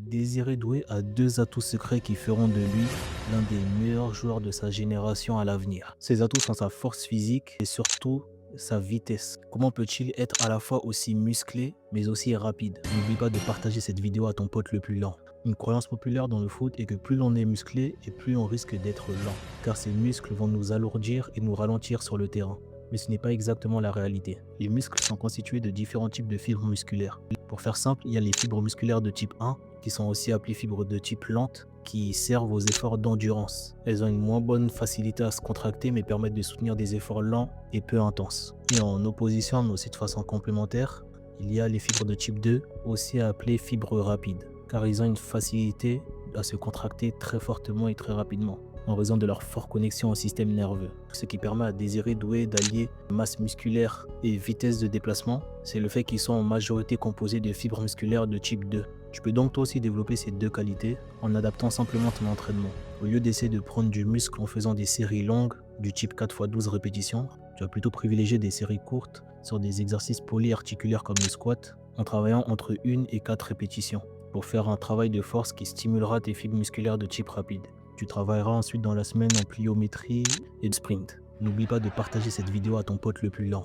Désiré Doué a deux atouts secrets qui feront de lui l'un des meilleurs joueurs de sa génération à l'avenir. Ses atouts sont sa force physique et surtout sa vitesse. Comment peut-il être à la fois aussi musclé mais aussi rapide? N'oublie pas de partager cette vidéo à ton pote le plus lent. Une croyance populaire dans le foot est que plus l'on est musclé et plus on risque d'être lent, car ces muscles vont nous alourdir et nous ralentir sur le terrain. Mais ce n'est pas exactement la réalité. Les muscles sont constitués de différents types de fibres musculaires. Pour faire simple, il y a les fibres musculaires de type 1, qui sont aussi appelées fibres de type lente, qui servent aux efforts d'endurance. Elles ont une moins bonne facilité à se contracter, mais permettent de soutenir des efforts lents et peu intenses. Et en opposition, mais aussi de façon complémentaire, il y a les fibres de type 2, aussi appelées fibres rapides, car ils ont une facilité à se contracter très fortement et très rapidement, en raison de leur forte connexion au système nerveux. Ce qui permet à Désiré Doué d'allier masse musculaire et vitesse de déplacement, c'est le fait qu'ils sont en majorité composés de fibres musculaires de type 2. Tu peux donc toi aussi développer ces deux qualités en adaptant simplement ton entraînement. Au lieu d'essayer de prendre du muscle en faisant des séries longues du type 4x12 répétitions, tu vas plutôt privilégier des séries courtes sur des exercices polyarticulaires comme le squat, en travaillant entre 1 et 4 répétitions, pour faire un travail de force qui stimulera tes fibres musculaires de type rapide. Tu travailleras ensuite dans la semaine en pliométrie et de sprint. N'oublie pas de partager cette vidéo à ton pote le plus lent.